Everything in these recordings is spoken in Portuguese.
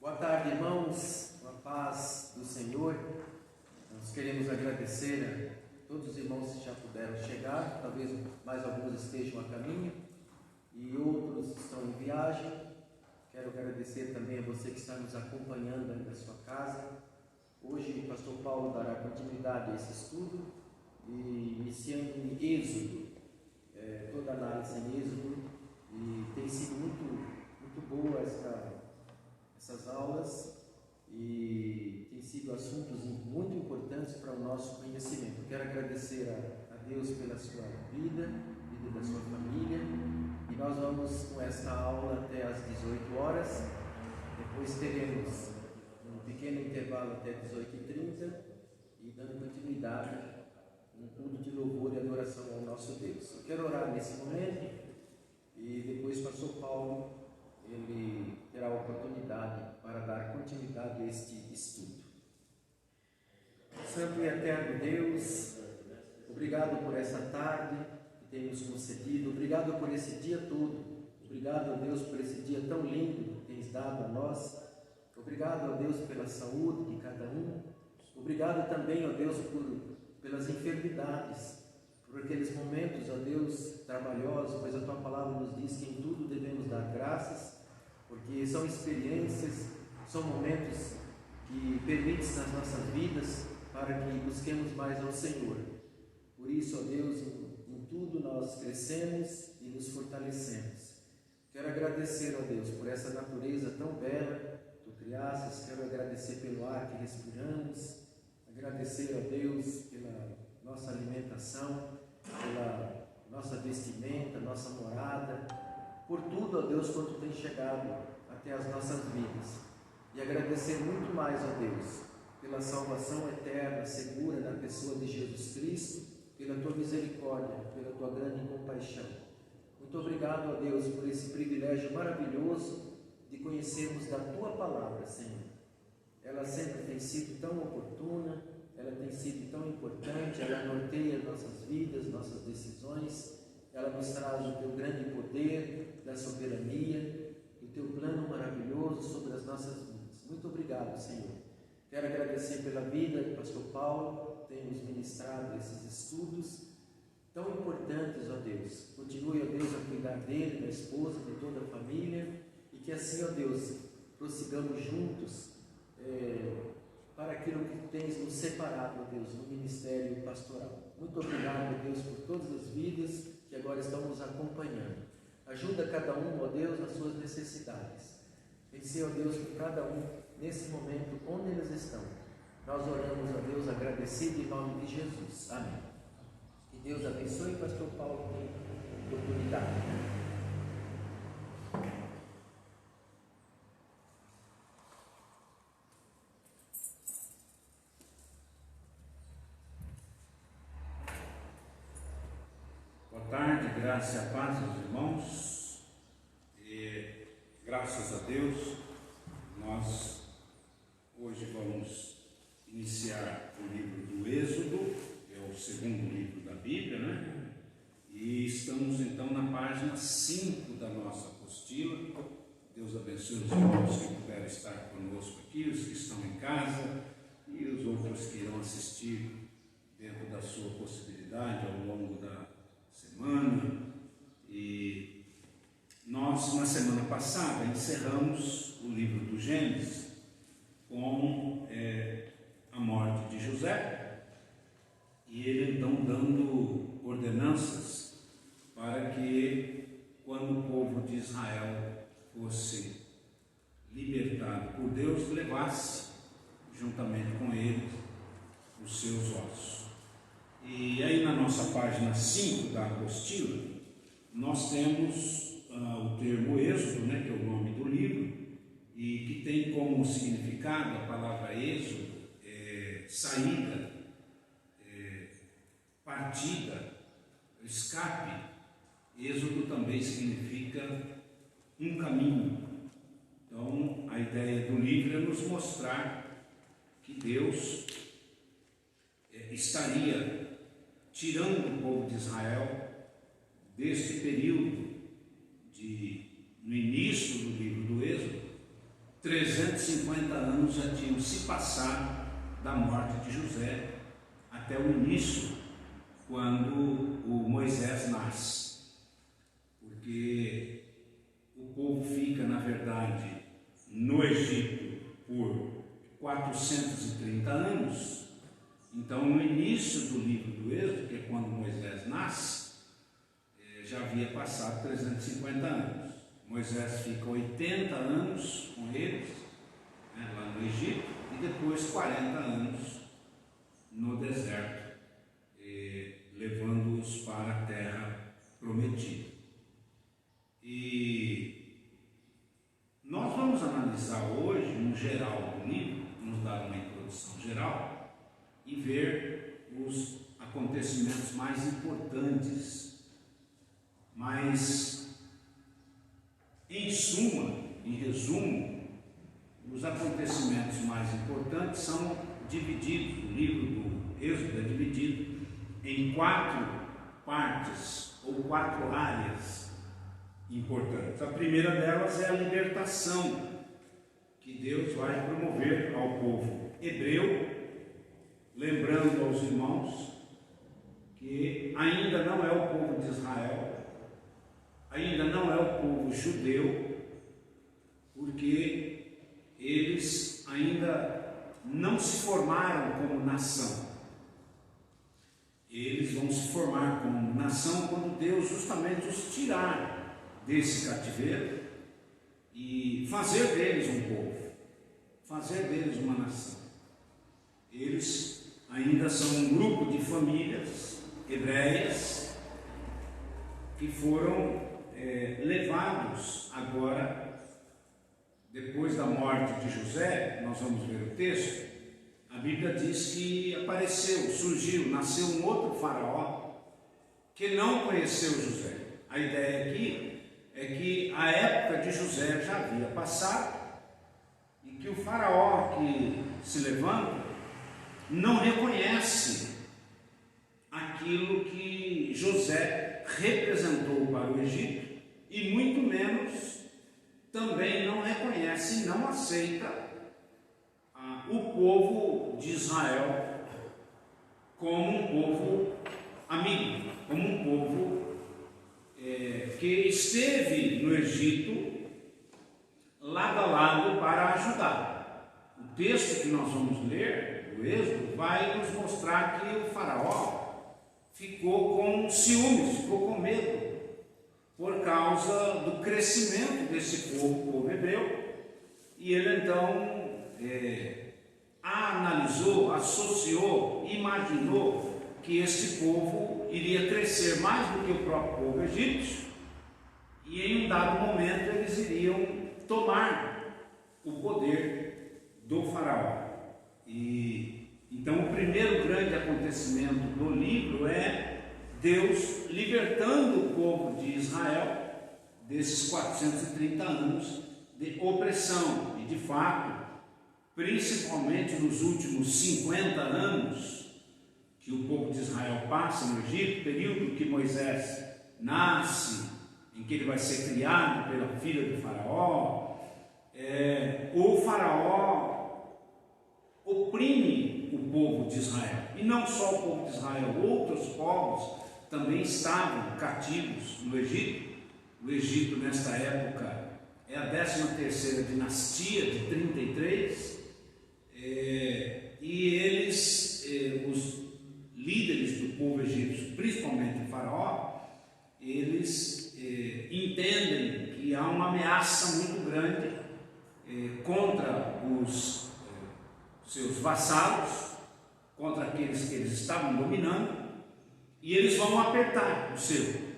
Boa tarde, irmãos, com a paz do Senhor. Nós queremos agradecer a todos os irmãos que já puderam chegar, talvez mais alguns estejam a caminho e outros estão em viagem. Quero agradecer também a você que está nos acompanhando aí da sua casa. Hoje o pastor Paulo dará continuidade a esse estudo e iniciando em Êxodo, toda a análise em Êxodo, e tem sido muito boa essas aulas e tem sido assuntos muito importantes para o nosso conhecimento. Quero agradecer a Deus pela sua vida da sua família, e nós vamos com esta aula até às 18 horas, depois teremos um pequeno intervalo até 18h30 e dando continuidade um culto de louvor e adoração ao nosso Deus. Eu quero orar nesse momento e depois o pastor Paulo ele terá a oportunidade para dar continuidade a este estudo. Santo e eterno Deus, obrigado por essa tarde que tem nos concedido, obrigado por esse dia todo, obrigado a Deus por esse dia tão lindo que tens dado a nós, obrigado a Deus pela saúde de cada um, obrigado também a Deus pelas enfermidades, por aqueles momentos, ó Deus, trabalhosos, pois a Tua Palavra nos diz que em tudo devemos dar graças, porque são experiências, são momentos que permites nas nossas vidas para que busquemos mais ao Senhor. Por isso, ó Deus, em tudo nós crescemos e nos fortalecemos. Quero agradecer, ó Deus, por essa natureza tão bela que Tu criastes, quero agradecer pelo ar que respiramos, agradecer, ó Deus, pela nossa alimentação, pela nossa vestimenta, nossa morada, por tudo, ó Deus, quanto tem chegado até as nossas vidas. E agradecer muito mais, ó Deus, pela salvação eterna, segura na pessoa de Jesus Cristo, pela Tua misericórdia, pela Tua grande compaixão. Muito obrigado, ó Deus, por esse privilégio maravilhoso de conhecermos da Tua Palavra, Senhor. Ela sempre tem sido tão oportuna, ela tem sido tão importante, ela norteia nossas vidas, nossas decisões, ela nos traz o Teu grande poder da soberania, o Teu plano maravilhoso sobre as nossas vidas. Muito obrigado, Senhor. Quero agradecer pela vida do pastor Paulo, que tem nos ministrado esses estudos tão importantes, ó Deus. Continue, ó Deus, a cuidar dele, da esposa, de toda a família, e que assim, ó Deus, prossigamos juntos para aquilo que tens nos separado, ó Deus, no ministério pastoral. Muito obrigado, ó Deus, por todas as vidas que agora estão nos acompanhando. Ajuda cada um, ó Deus, nas suas necessidades. Vencer, ó Deus, por cada um, nesse momento, onde eles estão. Nós oramos, ó Deus, agradecido em nome de Jesus. Amém. Que Deus abençoe o pastor Paulo com oportunidade. Boa tarde, graça e a paz aos irmãos. Graças a Deus, nós hoje vamos iniciar o livro do Êxodo, é o segundo livro da Bíblia, né? E estamos então na página 5 da nossa apostila. Deus abençoe os irmãos que puderam estar conosco aqui, os que estão em casa e os outros que irão assistir dentro da sua possibilidade ao longo da semana. E nós, na semana passada, encerramos o livro do Gênesis com a morte de José, e ele então dando ordenanças para que, quando o povo de Israel fosse libertado por Deus, levasse juntamente com ele os seus ossos. E aí na nossa página 5 da apostila, nós temos o termo Êxodo, né, que é o nome do livro, e que tem como significado a palavra êxodo, saída, partida, escape. Êxodo também significa um caminho. Então a ideia do livro é nos mostrar que Deus estaria tirando o povo de Israel deste período no início do livro do Êxodo, 350 anos já tinham se passado da morte de José até o início, quando o Moisés nasce, porque o povo fica, na verdade, no Egito por 430 anos. Então, no início do livro do Êxodo, que é quando Moisés nasce, já havia passado 350 anos. Moisés fica 80 anos com eles, lá no Egito, e depois 40 anos no deserto, levando-os para a terra prometida. E nós vamos analisar hoje, no geral do livro, nos dar uma introdução geral, e ver os acontecimentos mais importantes, mas, em suma, em resumo, os acontecimentos mais importantes são divididos. O livro do Êxodo é dividido em 4 partes ou 4 áreas importantes. A primeira delas é a libertação que Deus vai promover ao povo hebreu, lembrando aos irmãos que ainda não é o povo de Israel, ainda não é o povo judeu, porque eles ainda não se formaram como nação. Eles vão se formar como nação quando Deus justamente os tirar desse cativeiro e fazer deles um povo, fazer deles uma nação. Eles ainda são um grupo de famílias hebreias que foram levados agora, depois da morte de José. Nós vamos ver o texto. A Bíblia diz que apareceu, surgiu, nasceu um outro faraó que não conheceu José. A ideia aqui é que a época de José já havia passado e que o faraó que se levanta não reconhece aquilo que José representou para o Egito, e muito menos também não reconhece e não aceita o povo de Israel como um povo amigo, como um povo que esteve no Egito lado a lado para ajudar. O texto que nós vamos ler, do Êxodo, vai nos mostrar que o faraó ficou com ciúmes, ficou com medo, por causa do crescimento desse povo hebreu, e ele então analisou, associou, imaginou que esse povo iria crescer mais do que o próprio povo egípcio, e em um dado momento eles iriam tomar o poder do faraó. E então o primeiro grande acontecimento do livro é Deus libertando o povo de Israel desses 430 anos de opressão. E de fato, principalmente nos últimos 50 anos que o povo de Israel passa no Egito, período que Moisés nasce, em que ele vai ser criado pela filha do faraó, o faraó oprime o povo de Israel. E não só o povo de Israel, outros povos também estavam cativos no Egito. O Egito, nesta época, é a 13ª dinastia de 33, e eles, os líderes do povo egípcio, principalmente o faraó, eles entendem que há uma ameaça muito grande contra os seus vassalos, contra aqueles que eles estavam dominando, e eles vão apertar o cerco.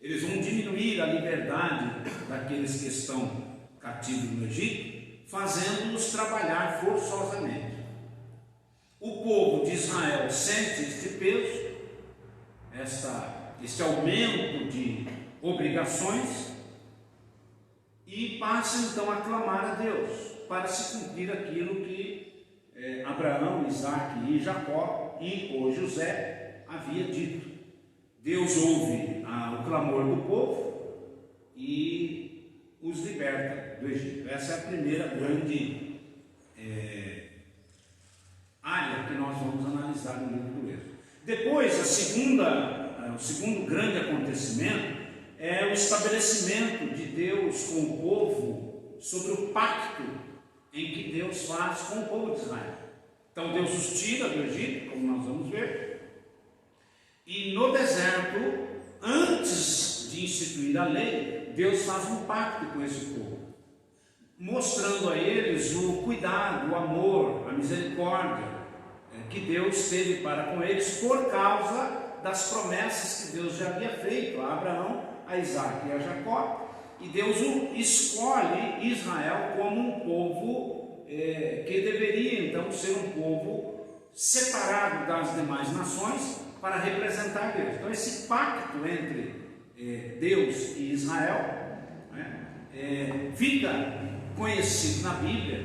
Eles vão diminuir a liberdade daqueles que estão cativos no Egito, fazendo-os trabalhar forçosamente. O povo de Israel sente este peso, este aumento de obrigações, e passa então a clamar a Deus para se cumprir aquilo que Abraão, Isaque e Jacó ou José havia dito. Deus ouve o clamor do povo e os liberta. liberta do Egito. Essa é a primeira grande área que nós vamos analisar no livro do Êxodo. Depois, o segundo grande acontecimento é o estabelecimento de Deus com o povo sobre o pacto em que Deus faz com o povo de Israel. Então Deus os tira do Egito, como nós vamos ver, e no deserto, antes de instituir a lei, Deus faz um pacto com esse povo, mostrando a eles o cuidado, o amor, a misericórdia que Deus teve para com eles por causa das promessas que Deus já havia feito a Abraão, a Isaac e a Jacó. E Deus escolhe Israel como um povo que deveria então ser um povo separado das demais nações para representar Deus. Então esse pacto entre Deus e Israel fica conhecido na Bíblia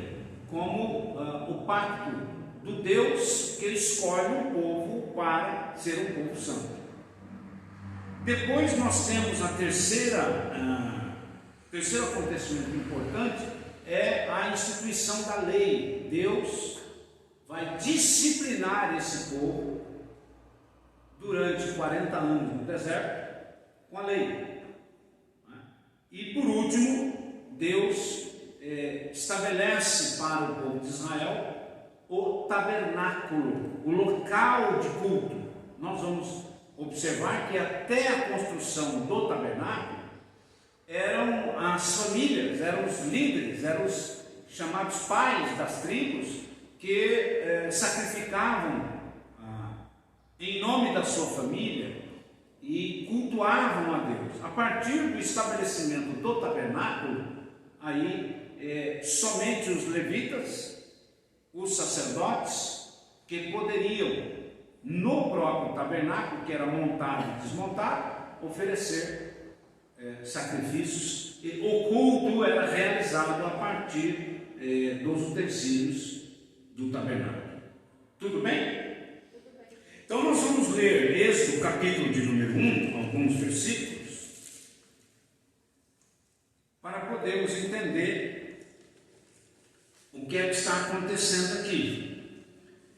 como o pacto do Deus que escolhe um povo para ser um povo santo. Depois nós temos a terceiro acontecimento importante, é a instituição da lei. Deus vai disciplinar esse povo durante 40 anos no deserto com a lei. E por último, Deus estabelece para o povo de Israel o tabernáculo, o local de culto. Nós vamos observar que até a construção do tabernáculo eram as famílias, eram os líderes, eram os chamados pais das tribos que sacrificavam em nome da sua família e cultuavam a Deus. A partir do estabelecimento do tabernáculo, aí somente os levitas, os sacerdotes, que poderiam, no próprio tabernáculo, que era montado e desmontado, oferecer sacrifícios, e o culto era realizado a partir dos utensílios do tabernáculo. Tudo bem? Então nós vamos ler Êxodo, capítulo de número 1, alguns versículos, para podermos entender o que é que está acontecendo aqui.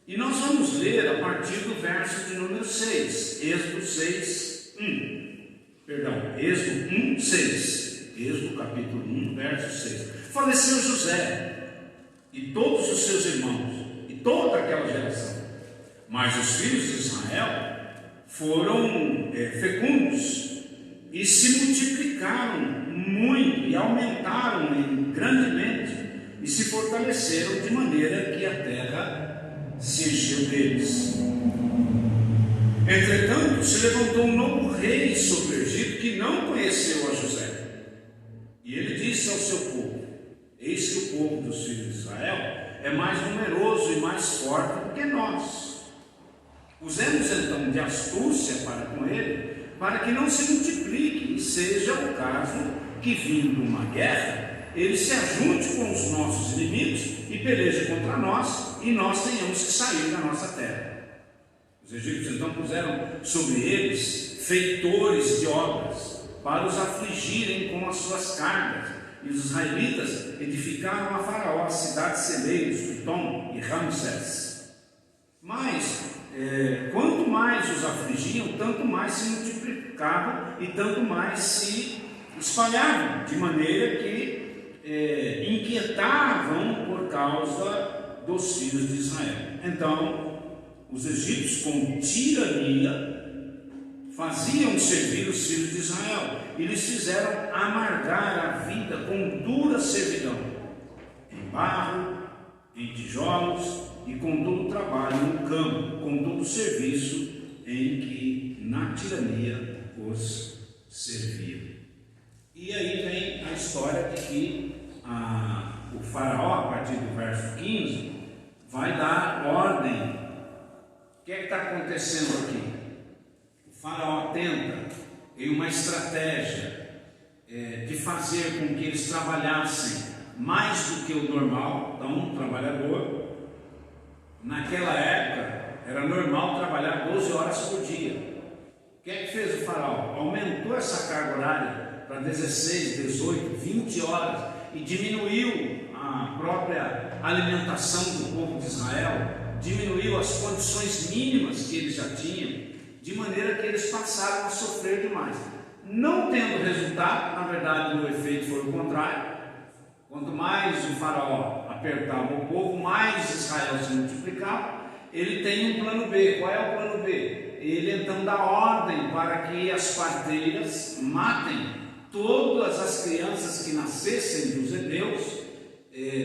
E nós vamos ler a partir do verso de número 6, Êxodo 6, 1. Êxodo 1, 6. Êxodo capítulo 1, verso 6. Faleceu José e todos os seus irmãos e toda aquela geração, mas os filhos de Israel foram fecundos e se multiplicaram muito e aumentaram grandemente e se fortaleceram de maneira que a terra se encheu deles. Entretanto, se levantou um novo rei sobre o Egito que não conheceu a José. E ele disse ao seu povo: eis que o povo dos filhos de Israel é mais numeroso e mais forte do que nós. Usemos então de astúcia para com ele, para que não se multiplique e seja o caso que, vindo uma guerra, ele se ajunte com os nossos inimigos e peleje contra nós, e nós tenhamos que sair da nossa terra. Os egípcios então puseram sobre eles feitores de obras, para os afligirem com as suas cargas, e os israelitas edificaram a Faraó as cidades celeiros, Pitom e Ramsés. Mas, quanto mais os afligiam, tanto mais se multiplicavam e tanto mais se espalhavam, de maneira que inquietavam por causa dos filhos de Israel. Então, os egípcios, com tirania, faziam servir os filhos de Israel e lhes fizeram amargar a vida com dura servidão, em barro, em tijolos e com todo o trabalho no campo, com todo o serviço em que na tirania os serviam. E aí vem a história de que o faraó, a partir do verso 15, vai dar ordem. O que é que está acontecendo aqui? O faraó tenta, em uma estratégia de fazer com que eles trabalhassem mais do que o normal. Então, um trabalhador, naquela época, era normal trabalhar 12 horas por dia. O que é que fez o faraó? Aumentou essa carga horária para 16, 18, 20 horas, e diminuiu a própria alimentação do povo de Israel, diminuiu as condições mínimas que eles já tinham, de maneira que eles passaram a sofrer demais. Não tendo resultado, na verdade o efeito foi o contrário. Quanto mais o faraó apertava o povo, mais Israel se multiplicava. Ele tem um plano B. Qual é o plano B? Ele então dá ordem para que as parteiras matem todas as crianças que nascessem dos hebreus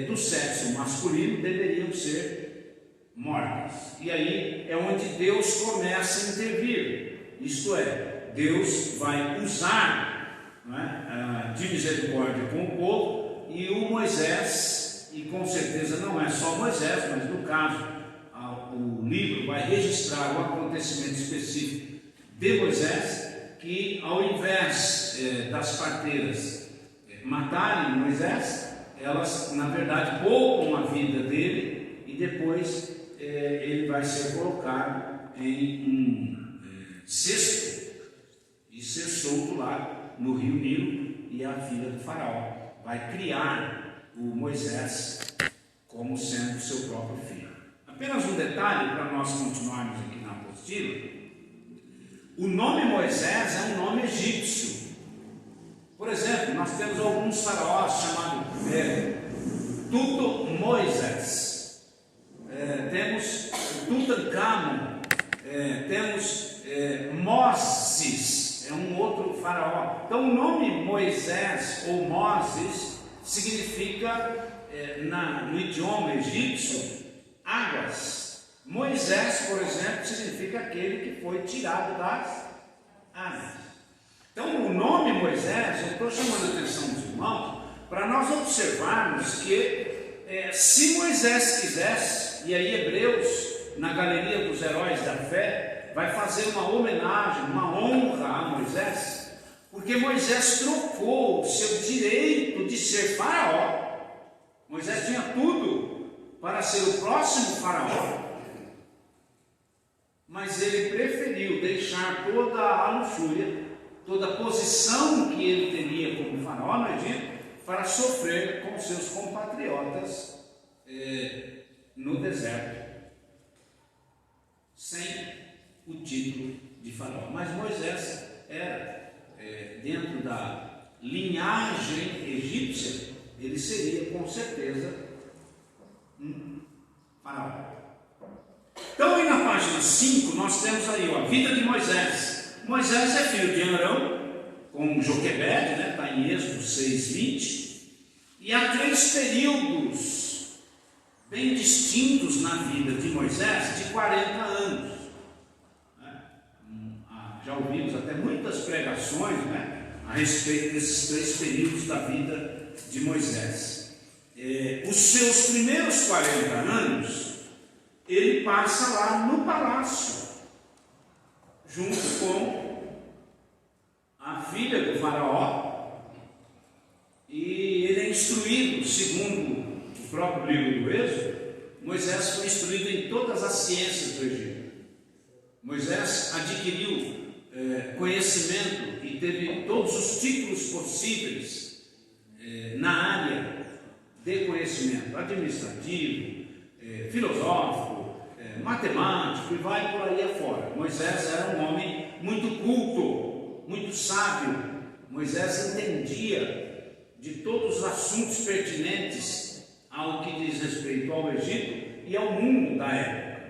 do sexo masculino, deveriam ser mortas. E aí é onde Deus começa a intervir. Isto é, Deus vai usar, não é, de misericórdia com o povo, e o Moisés, e com certeza não é só Moisés, mas no caso o livro vai registrar o acontecimento específico de Moisés, que ao invés das parteiras matarem Moisés, elas na verdade poupam a vida dele, e depois ele vai ser colocado em um cesto e ser solto lá no rio Nilo, e a filha do faraó vai criar o Moisés como sendo seu próprio filho. Apenas um detalhe para nós continuarmos aqui na apostila: o nome Moisés é um nome egípcio. Por exemplo, nós temos alguns faraós chamados Tutmosis, temos Tutankhamon, temos Moses, é um outro faraó. Então o nome Moisés ou Moses significa no idioma egípcio águas. Moisés, por exemplo, significa aquele que foi tirado das águas. Então o nome Moisés, eu estou chamando a atenção dos irmãos para nós observarmos que se Moisés quisesse, e aí Hebreus, na galeria dos heróis da fé, vai fazer uma homenagem, uma honra a Moisés, porque Moisés trocou o seu direito de ser faraó. Moisés tinha tudo para ser o próximo faraó, mas ele preferiu deixar toda a luxúria, toda a posição que ele teria como faraó no Egito, para sofrer com seus compatriotas no deserto, sem o título de faraó. Mas Moisés era, dentro da linhagem egípcia, ele seria com certeza um faraó. Então, aí na página 5, nós temos aí a vida de Moisés. Moisés é filho de Arão, com Joquebede, está em Êxodo 6:20, e há 3 períodos bem distintos na vida de Moisés, de 40 anos. Já ouvimos até muitas pregações a respeito desses 3 períodos da vida de Moisés. Os seus primeiros 40 anos, ele passa lá no palácio, junto com a filha do faraó, e ele é instruído, segundo o próprio livro do Êxodo. Moisés foi instruído em todas as ciências do Egito. Moisés adquiriu conhecimento e teve todos os títulos possíveis na área de conhecimento administrativo, filosófico, matemático, e vai por aí afora. Moisés era um homem muito culto, muito sábio. Moisés entendia de todos os assuntos pertinentes ao que diz respeito ao Egito e ao mundo da época.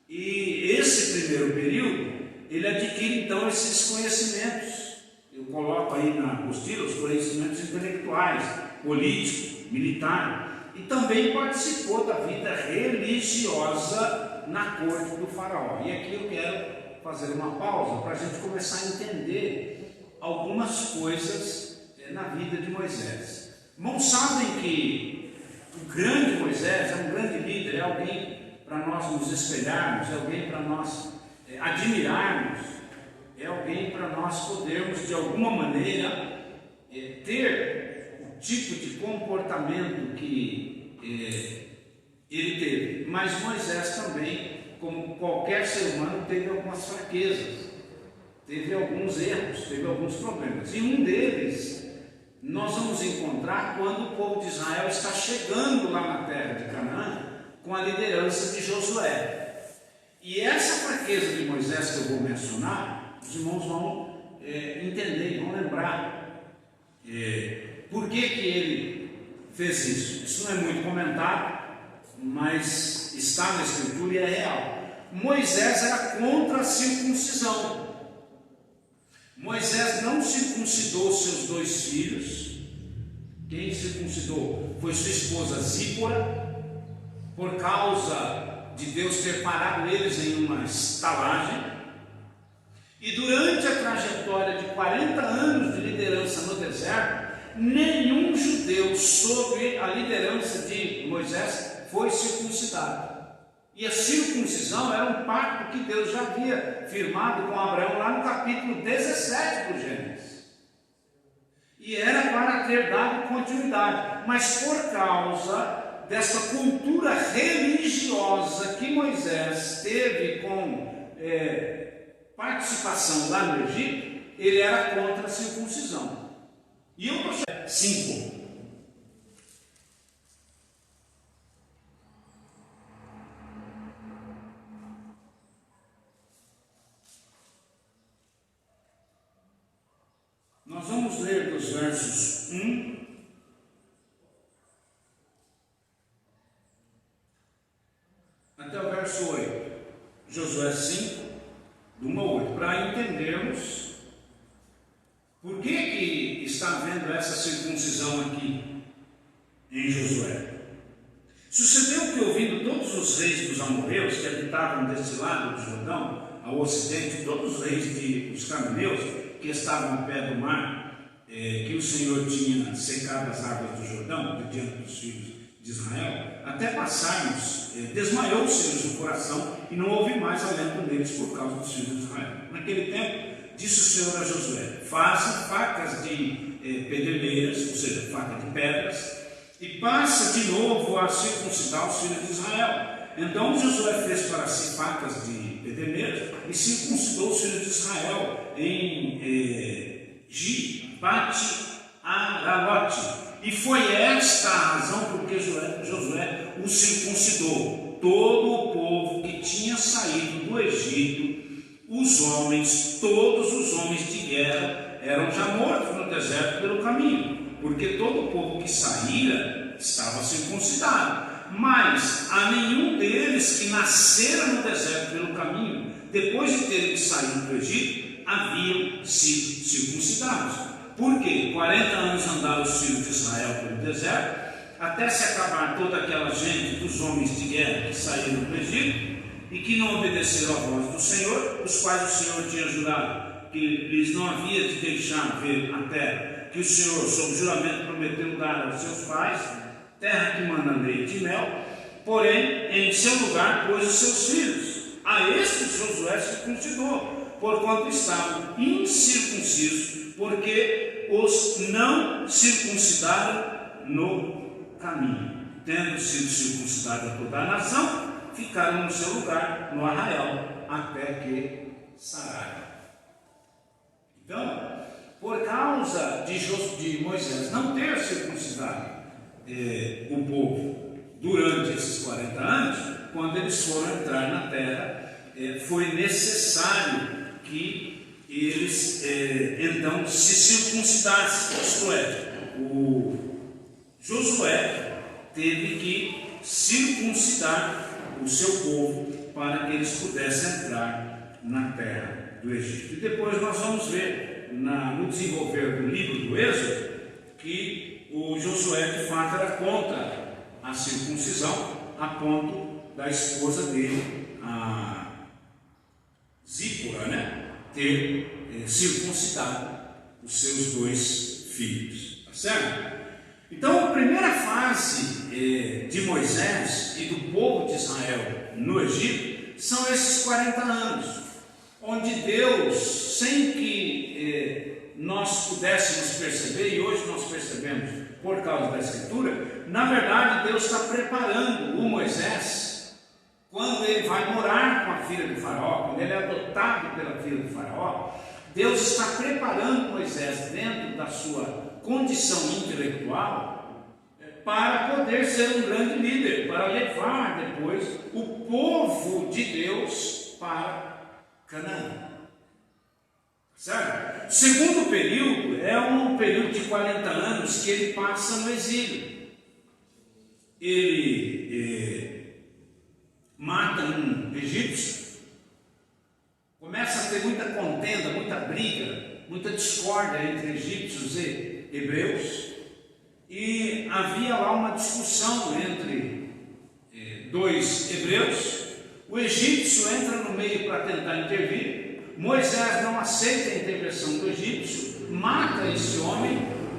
E esse primeiro período, ele adquire então esses conhecimentos. Eu coloco aí na apostila os conhecimentos intelectuais, políticos, militar, e também participou da vida religiosa na corte do faraó. E aqui eu quero fazer uma pausa para a gente começar a entender algumas coisas na vida de Moisés. Irmãos, sabem que o grande Moisés é um grande líder, é alguém para nós nos espelharmos, é alguém para nós admirarmos, é alguém para nós podermos de alguma maneira ter o tipo de comportamento que ele teve. Mas Moisés também, como qualquer ser humano, teve algumas fraquezas, teve alguns erros, teve alguns problemas. E um deles nós vamos encontrar quando o povo de Israel está chegando lá na terra de Canaã com a liderança de Josué. E essa fraqueza de Moisés que eu vou mencionar, os irmãos vão entender, vão lembrar por que ele fez isso. Isso não é muito comentado, mas está na Escritura e é real. Moisés era contra a circuncisão. Moisés não circuncidou seus 2 filhos. Quem circuncidou foi sua esposa Zípora, por causa de Deus ter parado eles em uma estalagem. E durante a trajetória de 40 anos de liderança no deserto, nenhum judeu sob a liderança de Moisés foi circuncidado. E a circuncisão era um pacto que Deus já havia firmado com Abraão lá no capítulo 17 do Gênesis. E era para ter dado continuidade. Mas por causa dessa cultura religiosa que Moisés teve com participação lá no Egito, ele era contra a circuncisão. E eu estou 5. Nós vamos ler dos versos 1 até o verso 8, Josué 5, do 1 ao 8, para entendermos por que está havendo essa circuncisão aqui em Josué. Sucedeu que, ouvindo todos os reis dos amorreus que habitavam deste lado do Jordão, ao ocidente, todos os reis dos cananeus que estavam ao pé do mar, que o Senhor tinha secado as águas do Jordão, diante dos filhos de Israel, até passarmos, desmaiou-se-lhes o coração e não houve mais alento neles por causa dos filhos de Israel. Naquele tempo, disse o Senhor a Josué: faça facas de pederneiras, ou seja, faca de pedras, e passa de novo a circuncidar os filhos de Israel. Então Josué fez para si facas de pederneiras e circuncidou os filhos de Israel em Gibate-Aralote. E foi esta a razão por que Josué o circuncidou. Todo o povo que tinha saído do Egito, os homens, todos os homens de guerra, eram já mortos no deserto pelo caminho, porque todo o povo que saíra estava circuncidado. Mas a nenhum deles que nascera no deserto pelo caminho, depois de terem saído do Egito, haviam sido circuncidados. Por quê? 40 anos andaram os filhos de Israel pelo deserto, até se acabar toda aquela gente dos homens de guerra que saíram do Egito e que não obedeceram à voz do Senhor, os quais o Senhor tinha jurado que lhes não havia de deixar ver a terra que o Senhor, sob juramento, prometeu dar aos seus pais, terra que mana leite e mel. Porém, em seu lugar pôs os seus filhos. A estes Josué circuncidou, porquanto estavam incircuncisos, porque os não circuncidaram no caminho. Tendo sido circuncidada toda a nação, ficaram no seu lugar, no arraial, até que sararam. Então, por causa de Moisés não ter circuncidado o povo durante esses 40 anos, quando eles foram entrar na terra, foi necessário que eles então se circuncidassem. Isto é, o Josué teve que circuncidar o seu povo para que eles pudessem entrar na terra do Egito. E depois nós vamos ver no desenvolver do livro do Êxodo que o Josué de fato era contra a circuncisão, a ponto da esposa dele, a Zípora, ter circuncidado os seus 2 filhos. Tá certo? Então, a primeira fase de Moisés e do povo de Israel no Egito são esses 40 anos, onde Deus, sem que nós pudéssemos perceber, e hoje nós percebemos por causa da Escritura, na verdade Deus está preparando o Moisés quando ele vai morar com a filha do faraó, quando ele é adotado pela filha do faraó, Deus está preparando Moisés dentro da sua condição intelectual para poder ser um grande líder, para levar depois o povo de Deus para Canaã. Certo? O segundo período é um período de 40 anos que ele passa no exílio. Ele mata um egípcio, começa a ter muita contenda, muita briga, muita discórdia entre egípcios e hebreus, e havia lá uma discussão entre dois hebreus. O egípcio entra no meio para tentar intervir. Moisés não aceita a intervenção do egípcio, mata esse homem,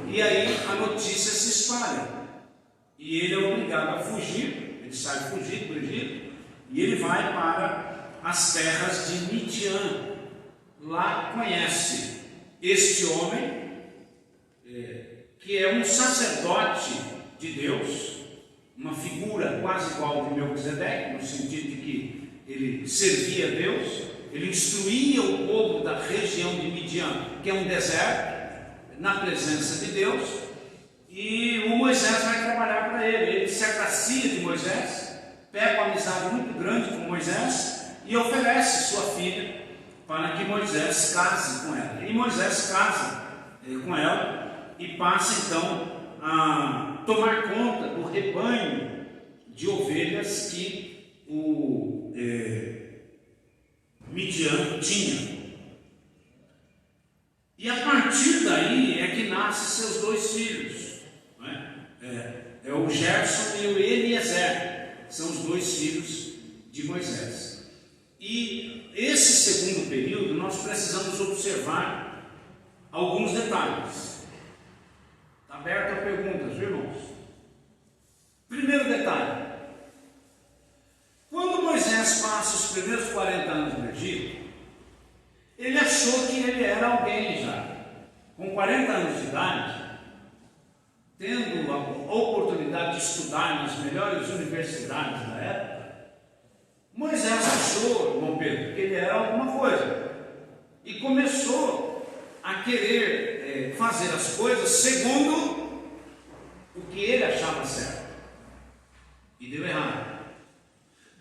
e aí a notícia se espalha. E ele é obrigado a fugir, ele sai fugido do Egito, e ele vai para as terras de Midian. Lá conhece este homem, que é um sacerdote de Deus, uma figura quase igual de Melquisedeque, no sentido de que ele servia a Deus, ele instruía o povo da região de Midian, que é um deserto, na presença de Deus, e o Moisés vai trabalhar para ele. Ele se agracia de Moisés, pega uma amizade muito grande com Moisés e oferece sua filha para que Moisés case com ela. E Moisés casa com ela e passa então a tomar conta do rebanho de ovelhas que o Midian tinha. E a partir daí é que nascem seus dois filhos. É o Gerson e o Eliezer, são os dois filhos de Moisés. E esse segundo período nós precisamos observar alguns detalhes. Está aberto a perguntas, viu, irmãos? Primeiro detalhe: quando Moisés passa os primeiros 40 anos no Egito, ele achou que ele era alguém já. Com 40 anos de idade, tendo a oportunidade de estudar nas melhores universidades da época, Moisés achou, irmão Pedro, que ele era alguma coisa, e começou a querer fazer as coisas segundo o que ele achava certo, e deu errado.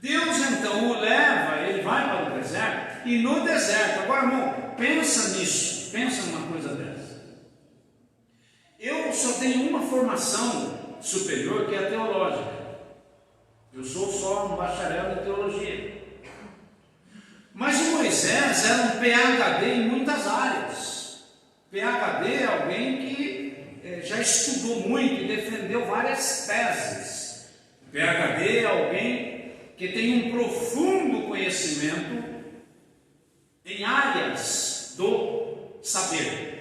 Deus então o leva, ele vai para o deserto, e no deserto, agora irmão, pensa nisso, pensa numa coisa dessa. Eu só tenho uma formação superior, que é a teológica. Eu sou só um bacharel em teologia. Mas o Moisés era um PhD em muitas áreas. PhD é alguém que já estudou muito e defendeu várias teses. PhD é alguém que tem um profundo conhecimento em áreas do saber.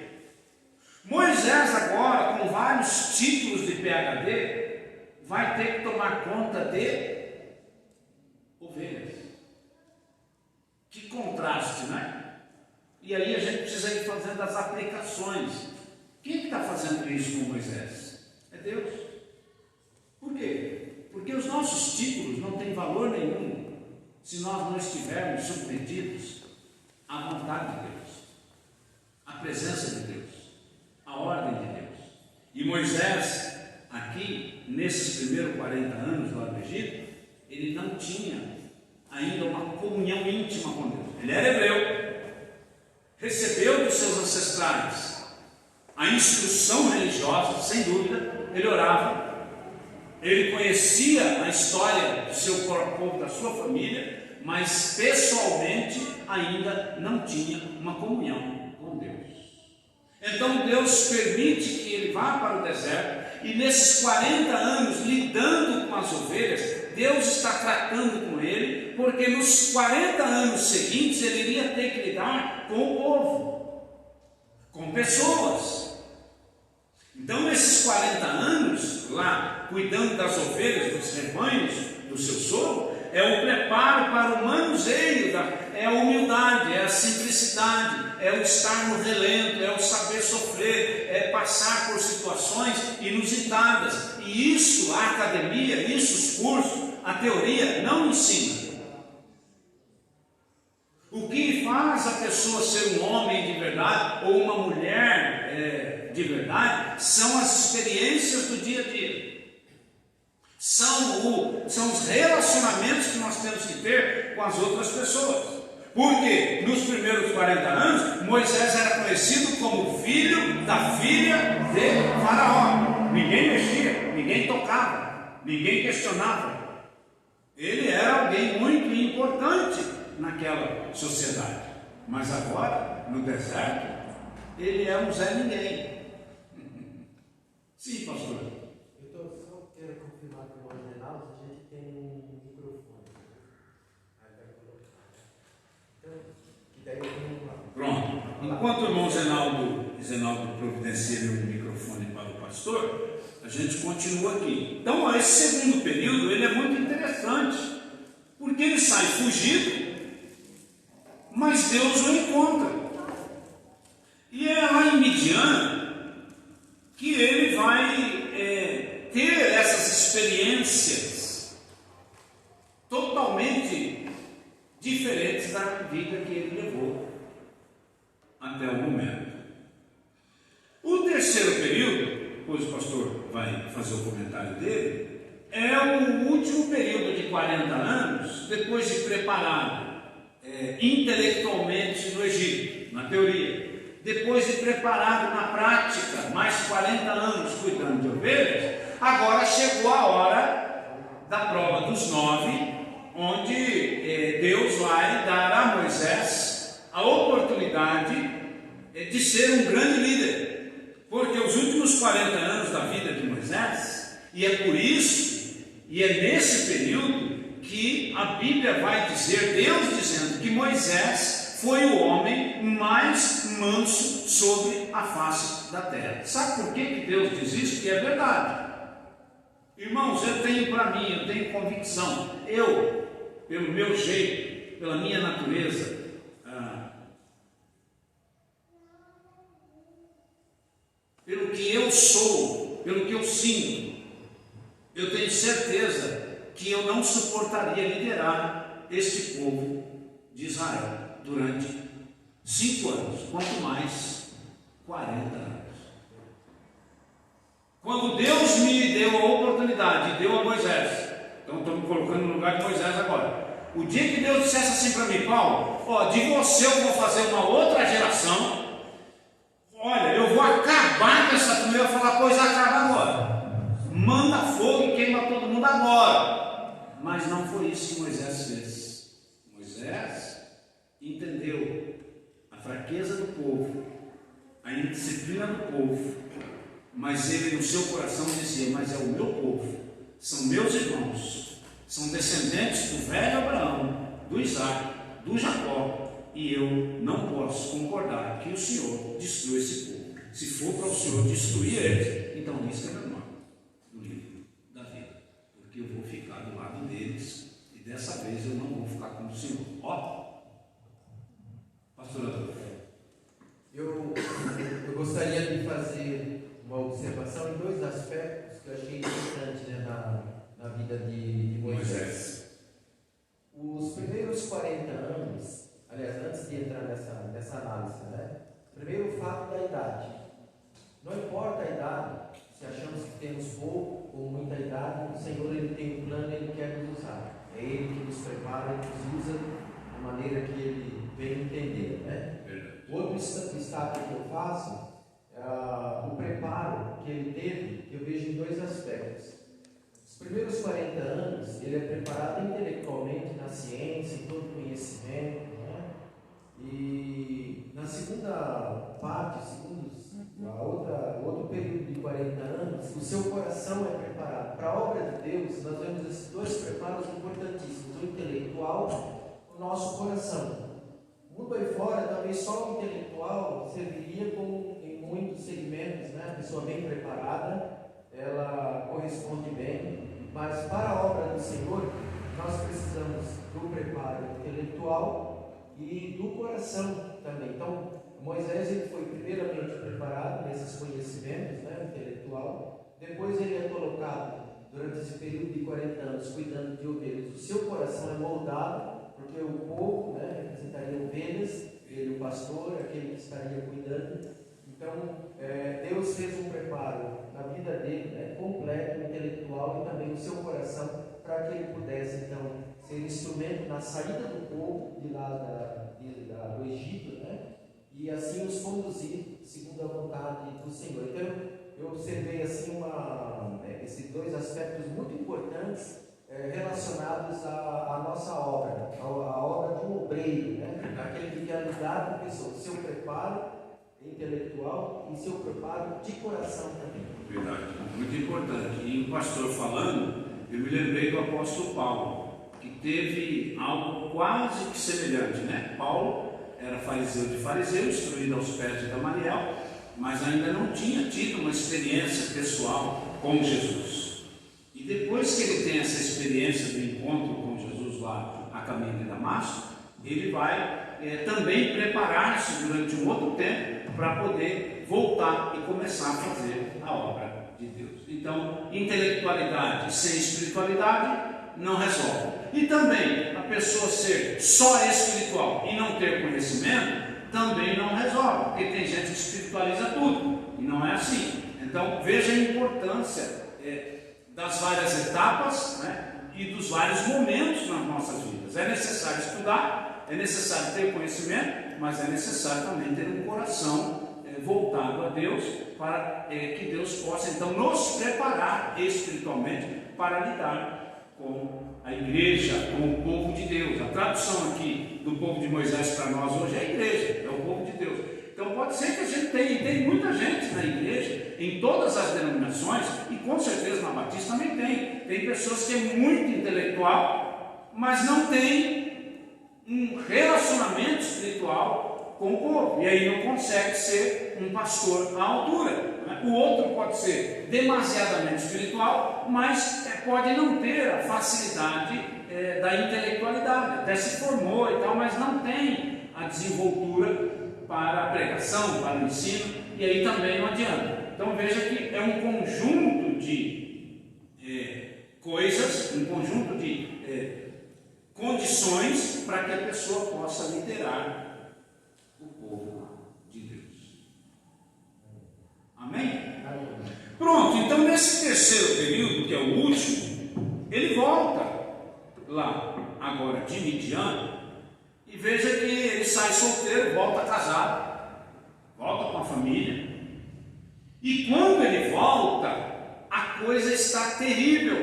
Moisés agora, com vários títulos de PhD, vai ter que tomar conta de ovelhas. Que contraste, né? E aí a gente precisa ir fazendo as aplicações. Quem é que está fazendo isso com Moisés? É Deus. Por quê? Porque os nossos títulos não têm valor nenhum se nós não estivermos submetidos à vontade de Deus, à presença de Deus, a ordem de Deus. E Moisés, aqui, nesses primeiros 40 anos lá do Egito, ele não tinha ainda uma comunhão íntima com Deus. Ele era hebreu, recebeu dos seus ancestrais a instrução religiosa, sem dúvida, ele orava, ele conhecia a história do seu povo, da sua família, mas pessoalmente ainda não tinha uma comunhão com Deus. Então Deus permite que ele vá para o deserto, e nesses 40 anos lidando com as ovelhas, Deus está tratando com ele, porque nos 40 anos seguintes ele iria ter que lidar com o povo, com pessoas. Então nesses 40 anos lá, cuidando das ovelhas, dos rebanhos do seu sogro, é o preparo para o manuseio, é a humildade, é a simplicidade, é o estar no relento, é o saber sofrer, é passar por situações inusitadas. E isso a academia, isso os cursos, a teoria não ensina. O que faz a pessoa ser um homem de verdade ou uma mulher de verdade são as experiências do dia a dia. São os relacionamentos que nós temos que ter com as outras pessoas. Porque nos primeiros 40 anos, Moisés era conhecido como filho da filha de Faraó. Ninguém mexia, ninguém tocava, ninguém questionava. Ele era alguém muito importante naquela sociedade. Mas agora, no deserto, ele é um Zé Ninguém. Sim, pastor. Eu só quero confirmar com o Reinaldo, a gente tem um microfone. Aí vai colocar. Então, que daí eu tenho uma... Pronto. Enquanto o irmão Zenaldo providencia um microfone para o pastor, a gente continua aqui. Então, esse segundo período, ele é muito interessante, porque ele sai fugido, mas Deus o encontra. E é lá em Midian que ele vai ter essas experiências totalmente diferentes da vida que ele levou até o momento. O terceiro período, depois o pastor vai fazer o comentário dele, é o último período de 40 anos, depois de preparado intelectualmente no Egito, na teoria, depois de preparado na prática, mais 40 anos cuidando de ovelhas, agora chegou a hora da prova dos 9, onde Deus vai dar a Moisés a oportunidade de ser um grande líder, porque os últimos 40 anos da vida de Moisés, e é por isso, e é nesse período que a Bíblia vai dizer, Deus dizendo que Moisés foi o homem mais manso sobre a face da terra. Sabe por que Deus diz isso? Que é verdade. Irmãos, eu tenho para mim, eu tenho convicção, pelo meu jeito, pela minha natureza, pelo que eu sou, pelo que eu sinto, eu tenho certeza que eu não suportaria liderar este povo de Israel durante 5 anos, quanto mais 40 anos. Quando Deus me deu a oportunidade, deu a Moisés, então estou me colocando no lugar de Moisés agora. O dia que Deus dissesse assim para mim, Paulo, de você eu vou fazer uma outra geração, olha, eu vou acabar com essa turma, eu vou falar, pois acaba agora. Manda fogo e queima todo mundo agora. Mas não foi isso que Moisés fez. Moisés entendeu a fraqueza do povo, a indisciplina do povo, mas ele no seu coração dizia, mas é o meu povo, são meus irmãos, são descendentes do velho Abraão, do Isaac, do Jacó, e eu não posso concordar que o Senhor destrua esse povo. Se for para o Senhor destruir eles, então isso é normal do livro da vida, porque eu vou ficar do lado deles, e dessa vez eu não vou ficar com o Senhor. Pastor Adolfo. Eu gostaria de fazer uma observação em 2 aspectos que eu achei importantes na vida de Moisés. Os primeiros 40 anos, aliás, antes de entrar nessa análise, primeiro o fato da idade. Não importa a idade, se achamos que temos pouco ou muita idade, o Senhor ele tem um plano e Ele quer nos usar. É Ele que nos prepara e nos usa da maneira que Ele vem entender. O outro destaque que eu faço é o preparo que Ele teve, que eu vejo em 2 aspectos. Os primeiros 40 anos, Ele é preparado intelectualmente na ciência, em todo conhecimento, e na segunda parte, o outro período de 40 anos, o seu coração é preparado. Para a obra de Deus, nós vemos esses 2 preparos importantíssimos, o intelectual e o nosso coração. O mundo aí fora, talvez só o intelectual serviria como em muitos segmentos, a pessoa bem preparada, ela corresponde bem, mas para a obra do Senhor, nós precisamos do preparo intelectual e do coração também. Então, Moisés ele foi primeiramente preparado nesses conhecimentos, intelectual, depois ele é colocado durante esse período de 40 anos cuidando de ovelhas. O seu coração é moldado, porque o povo representaria ovelhas, pastor, aquele que estaria cuidando. Então, Deus fez um preparo na vida dele, né, completo, intelectual e também no seu coração, para que ele pudesse, então, ser instrumento na saída do povo de lá do Egito, né, e assim os conduzir segundo a vontade do Senhor. Então, eu observei assim esses dois aspectos muito importantes relacionados à nossa obra, à obra de um obreiro, né, aquele que quer lidar com pessoas, seu preparo intelectual e seu preparo de coração também. Verdade, muito importante. E o pastor falando, eu me lembrei do apóstolo Paulo, que teve algo quase que semelhante, né? Paulo era fariseu de fariseu, instruído aos pés de Gamaliel, mas ainda não tinha tido uma experiência pessoal com Jesus. E depois que ele tem essa experiência do encontro com Jesus lá a caminho de Damasco, ele vai também preparar-se durante um outro tempo para poder voltar e começar a fazer a obra de Deus. Então, intelectualidade sem espiritualidade não resolve. E também a pessoa ser só espiritual e não ter conhecimento também não resolve, porque tem gente que espiritualiza tudo e não é assim. Então, veja a importância das várias etapas, né, e dos vários momentos nas nossas vidas. É necessário estudar, é necessário ter conhecimento, mas é necessário também ter um coração voltado a Deus, para que Deus possa então nos preparar espiritualmente para lidar com a igreja, com o povo de Deus. A tradução aqui do povo de Moisés para nós hoje é a igreja, é o povo de Deus. Então pode ser que a gente tem muita gente na igreja, em todas as denominações, e com certeza na Batista também tem pessoas que é muito intelectual, mas não tem um relacionamento espiritual com o povo, e aí não consegue ser um pastor à altura, né? O outro pode ser demasiadamente espiritual, mas pode não ter a facilidade da intelectualidade, até se formou e tal, mas não tem a desenvoltura para a pregação, para o ensino, e aí também não adianta. Então veja que é um conjunto de coisas, um conjunto de condições para que a pessoa possa liderar o povo de Deus. Amém? Pronto, então nesse terceiro período, que é o último, ele volta lá agora de Midian, e veja que ele sai solteiro, volta casado, volta com a família, e quando ele volta, a coisa está terrível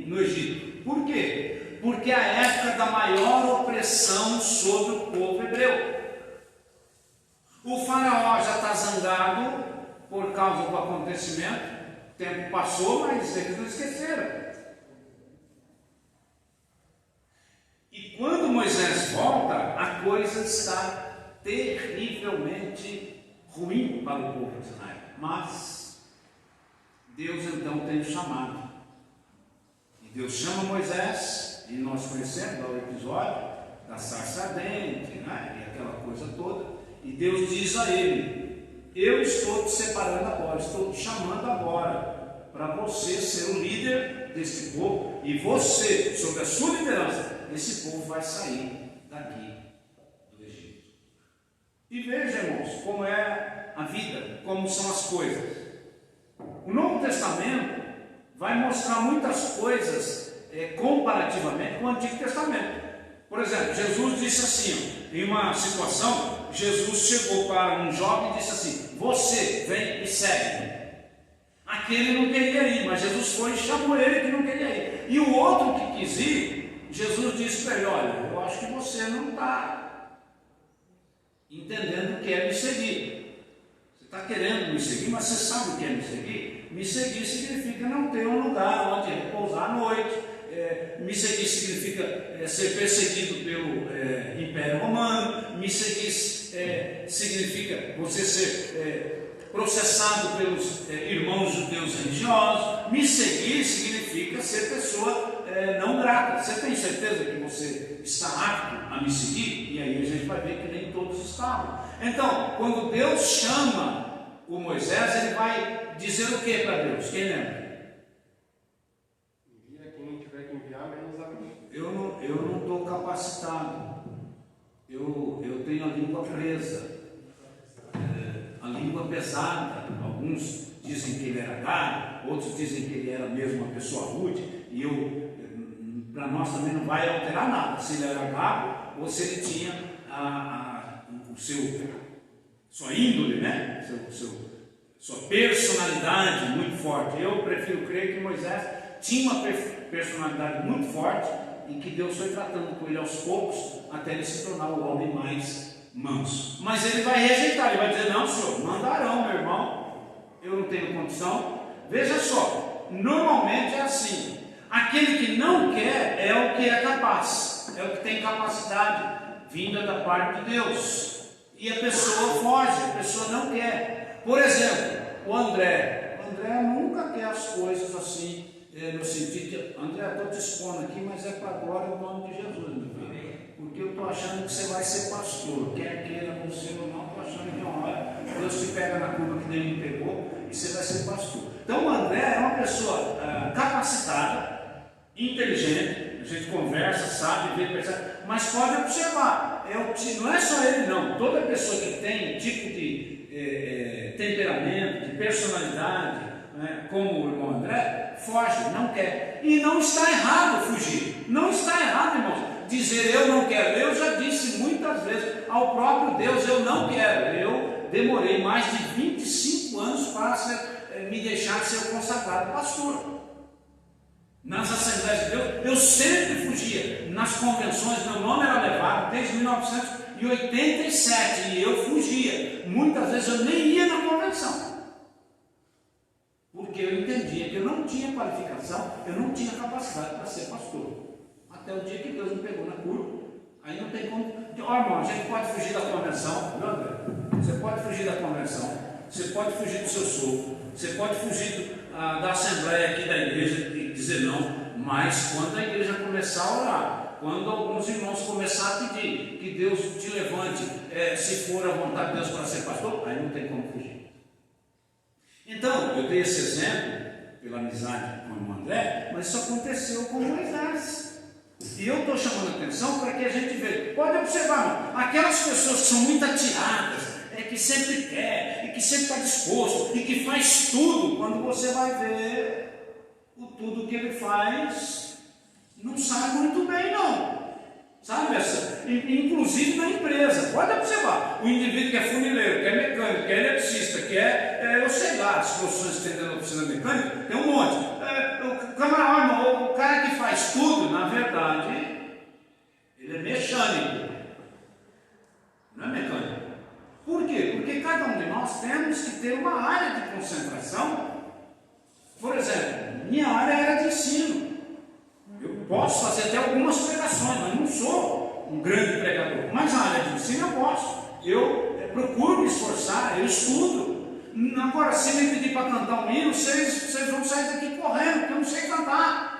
no Egito. Por quê? Porque é a época da maior opressão sobre o povo hebreu. O faraó já está zangado por causa do acontecimento, o tempo passou, mas eles não esqueceram. E quando Moisés volta, a coisa está terrivelmente ruim para o povo de Israel. Mas Deus então tem o chamado. E Deus chama Moisés, e nós conhecemos o episódio da sarça ardente, né? E aquela coisa toda. E Deus diz a ele: eu estou te separando agora, estou te chamando agora para você ser o líder desse povo, e você, sob a sua liderança, esse povo vai sair daqui do Egito. E veja, irmãos, como é a vida, como são as coisas. O Novo Testamento vai mostrar muitas coisas comparativamente com o Antigo Testamento. Por exemplo, Jesus disse assim, em uma situação, Jesus chegou para um jovem e disse assim: você vem e segue-me. Aquele não queria ir, mas Jesus foi e chamou ele que não queria ir. E o outro que quis ir, Jesus disse para ele: olha, eu acho que você não está entendendo o que é me seguir. Você está querendo me seguir, mas você sabe o que é me seguir? Me seguir significa não ter um lugar onde repousar à noite. Me seguir significa ser perseguido pelo Império Romano. Me seguir significa você ser processado pelos irmãos judeus religiosos. Me seguir significa ser pessoa não grata. Você tem certeza que você está apto a me seguir? E aí a gente vai ver que nem todos estavam. Então, quando Deus chama o Moisés, ele vai dizer o que para Deus? Quem lembra? Envia quem tiver que enviar, menos a mim. Eu não estou capacitado. eu tenho a língua presa, a língua pesada. Alguns dizem que ele era gago, outros dizem que ele era mesmo uma pessoa rude, e para nós também não vai alterar nada se ele era gago ou se ele tinha sua índole, né? Sua personalidade muito forte. Eu prefiro crer que Moisés tinha uma personalidade muito forte e que Deus foi tratando com ele aos poucos até ele se tornar o homem mais manso. Mas ele vai rejeitar, ele vai dizer: não, senhor, mandarão, meu irmão, eu não tenho condição. Veja só, normalmente é assim: aquele que não quer é o que é capaz, é o que tem capacidade vinda da parte de Deus, e a pessoa foge, a pessoa não quer. Por exemplo, o André nunca quer as coisas assim, no sentido de: André, estou te expondo aqui, mas é para a glória do nome de Jesus, meu filho, porque eu estou achando que você vai ser pastor, quer queira você ou não, estou achando que uma hora Deus te pega na curva que nem me pegou e você vai ser pastor. Então o André é uma pessoa capacitada, inteligente, a gente conversa, sabe, vê, percebe, mas pode observar, não é só ele não, toda pessoa que tem tipo de temperamento, de personalidade, né, como o irmão André, foge, não quer. E não está errado fugir, não está errado, irmãos, dizer eu não quero. Eu já disse muitas vezes ao próprio Deus: eu não quero. Eu demorei mais de 25 anos para me deixar ser consagrado pastor. Nas Assembleias de Deus, eu sempre fugia. Nas convenções, meu nome era levado desde 1987 e eu fugia. Muitas vezes eu nem ia na convenção, porque eu entendia que eu não tinha qualificação, eu não tinha capacidade para ser pastor. Até o dia que Deus me pegou na curva, aí não tem como. Ó, irmão, a gente pode fugir da convenção, viu, André? Você pode fugir da convenção, você pode fugir do seu sogro, você pode fugir da assembleia aqui da igreja e dizer não, mas quando a igreja começar a orar, quando alguns irmãos começarem a pedir que Deus te levante, se for a vontade de Deus para ser pastor, aí não tem como fugir. Então, eu dei esse exemplo pela amizade com o irmão André, mas isso aconteceu com Moisés. E eu estou chamando a atenção para que a gente veja. Pode observar, aquelas pessoas que são muito atiradas, que sempre quer, e que sempre está disposto, e que faz tudo, quando você vai ver, o tudo que ele faz não sai muito bem, não. Sabe, inclusive na empresa, pode observar, o indivíduo que é funileiro, que é mecânico, que é eletricista, que eu sei lá, as profissões que tem na oficina mecânica, tem um monte. O cara que faz tudo, na verdade, ele é mecânico, não é mecânico. Por quê? Porque cada um de nós temos que ter uma área de concentração. Por exemplo, minha área era de ensino. Eu posso fazer até algumas pregações, mas não sou um grande pregador. Mas na área de ensino eu posso. Eu procuro me esforçar, eu estudo. Agora, se me pedir para cantar um hino, vocês vão sair daqui correndo, porque eu não sei cantar.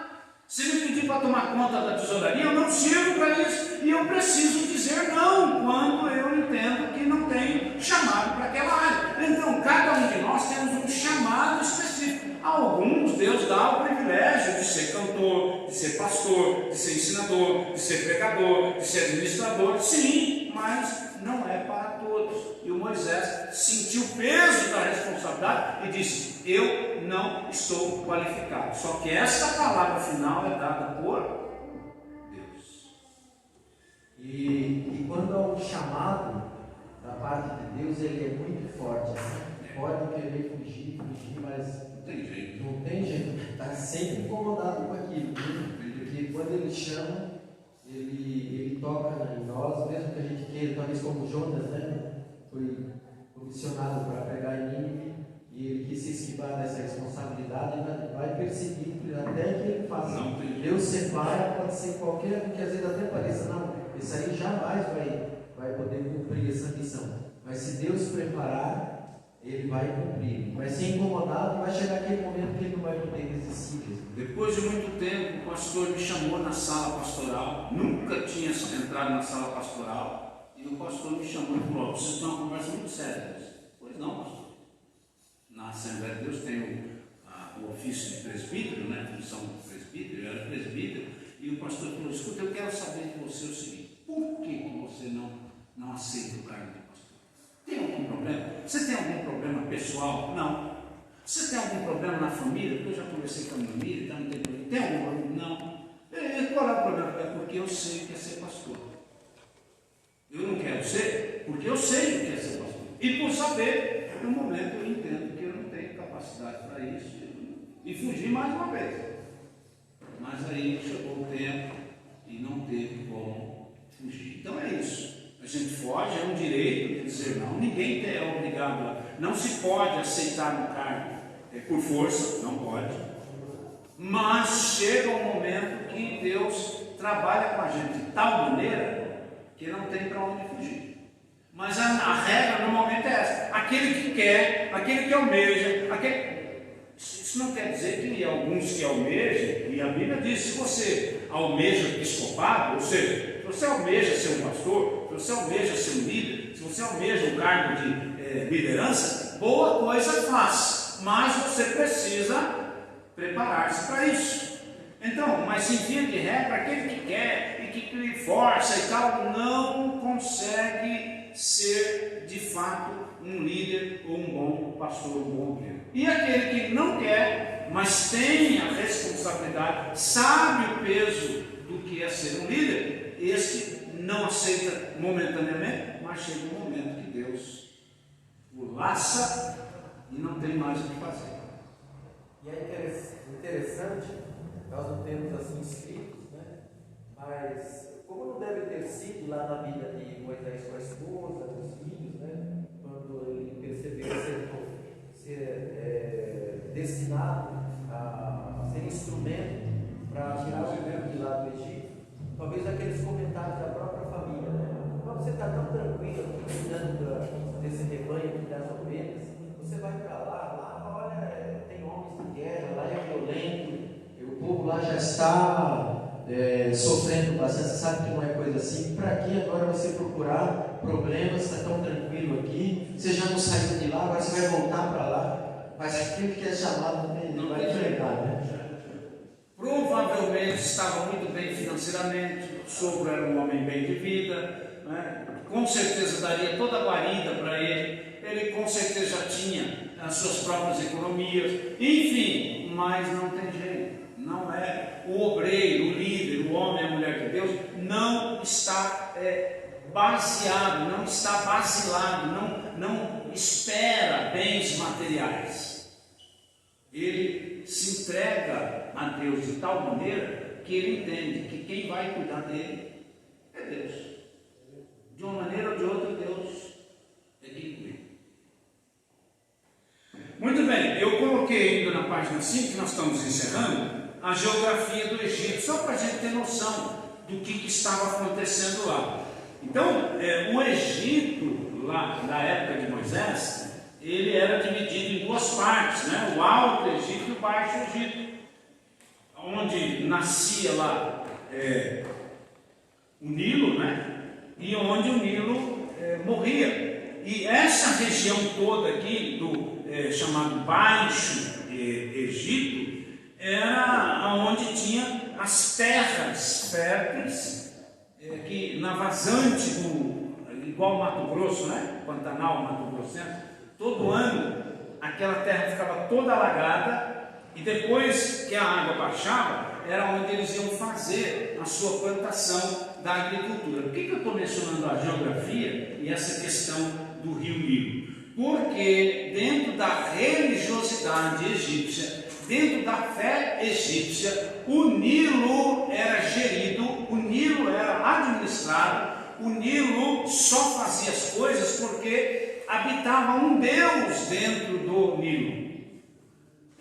Se me pedir para tomar conta da tesouraria, eu não sirvo para isso. E eu preciso dizer não quando eu entendo que não tenho chamado para aquela área. Então, cada um de nós temos um chamado específico. A alguns Deus dá o privilégio de ser cantor, de ser pastor, de ser ensinador, de ser pregador, de ser administrador. Sim, mas não é para todos. E o Moisés sentiu o peso da responsabilidade e disse: eu não estou qualificado. Só que essa palavra final é dada por Deus. E quando há um chamado da parte de Deus, ele é muito forte. Pode querer fugir, mas não tem jeito. Está sempre incomodado com aquilo. Porque quando ele chama, ele toca em nós, mesmo que a gente queira, talvez como Jonas, né? Foi comissionado para pregar em Nínive, e ele quis se esquivar dessa responsabilidade, e vai perseguir até que ele faça. Deus separa, pode ser qualquer um que às vezes até pareça, não, esse aí jamais vai poder cumprir essa missão. Mas se Deus preparar, ele vai cumprir. Vai ser incomodado e vai chegar aquele momento que ele não vai poder resistir. Depois de muito tempo, o pastor me chamou na sala pastoral. Nunca tinha entrado na sala pastoral. E o pastor me chamou e falou: vocês têm uma conversa muito séria. Pois não, pastor. Na Assembleia de Deus tem o ofício de presbítero, né? A função de presbítero, eu era presbítero. E o pastor falou: escuta, eu quero saber de você o seguinte: por que você não não aceita o cargo de pastor? Tem algum problema? Você tem algum problema pessoal? Não. Você tem algum problema na família? Porque eu já conversei com a minha família, então não tem problema. Tem algum problema? Não. Qual é o problema? É porque eu sei o que é ser pastor. Eu não quero ser, porque eu sei o que é ser pastor. E por saber, no momento eu entendo que eu não tenho capacidade para isso e fugi mais uma vez. Mas aí chegou o tempo e não teve como fugir. Então é isso. A gente foge, é um direito de dizer não. Ninguém é obrigado a... Não se pode aceitar no cargo por força, não pode. Mas chega um momento que Deus trabalha com a gente de tal maneira que não tem para onde fugir. Mas a regra normalmente é essa: aquele que quer, aquele que almeja, Isso não quer dizer que alguns que almejam, e a Bíblia diz: se você almeja episcopado, ou seja, se você almeja ser um pastor, se você almeja ser um líder, se você almeja um cargo de liderança, boa coisa faz, mas você precisa preparar-se para isso. Então, mas em via de regra, aquele que quer e que força e tal, não consegue ser de fato um líder ou um bom pastor, um bom líder. E aquele que não quer, mas tem a responsabilidade, sabe o peso do que é ser um líder, este não aceita momentaneamente, mas chega um momento que Deus o laça e não tem mais o que fazer. E é interessante, nós não temos assim escritos, né? Mas como não deve ter sido lá na vida de Moisés com a esposa, com os filhos, né? Quando ele percebeu ser destinado a ser instrumento para tirar o povo de lá do Egito, talvez aqueles comentários da própria família, né? Mas você está tão tranquilo cuidando desse rebanho aqui das ovelhas, você vai para lá, olha, tem homens de guerra, lá é violento, o povo lá já está sofrendo bastante. Você sabe que não é coisa assim. Para que agora você procurar problemas? Está tão tranquilo aqui, você já não saiu de lá, agora você vai voltar para lá. Mas aquilo que é chamado não vai enfrentar, né? Provavelmente estava muito bem financeiramente, o sogro era um homem bem de vida, né? Com certeza daria toda a guarida para ele com certeza já tinha as suas próprias economias, enfim, mas não tem jeito. Não é o obreiro, o líder, o homem, a mulher de Deus, não está baseado, não está basilado, não espera bens materiais. Ele se entrega a Deus de tal maneira que ele entende que quem vai cuidar dele é Deus. De uma maneira ou de outra, Deus é quem cuida. Muito bem, eu coloquei ainda na página 5, que nós estamos encerrando, a geografia do Egito, só para a gente ter noção do que estava acontecendo lá. Então, o Egito, lá na época de Moisés, ele era dividido em duas partes, né? O Alto Egito e o Baixo Egito, onde nascia lá o Nilo, né? E onde o Nilo morria. E essa região toda aqui, chamado Baixo Egito, era onde tinha as terras férteis, que na vazante igual Mato Grosso, né? Pantanal, Mato Grossense, todo ano aquela terra ficava toda alagada, e depois que a água baixava, era onde eles iam fazer a sua plantação da agricultura. Por que eu estou mencionando a geografia e essa questão do rio Nilo? Porque dentro da religiosidade egípcia, dentro da fé egípcia, o Nilo era gerido, o Nilo era administrado, o Nilo só fazia as coisas porque habitava um Deus dentro do Nilo.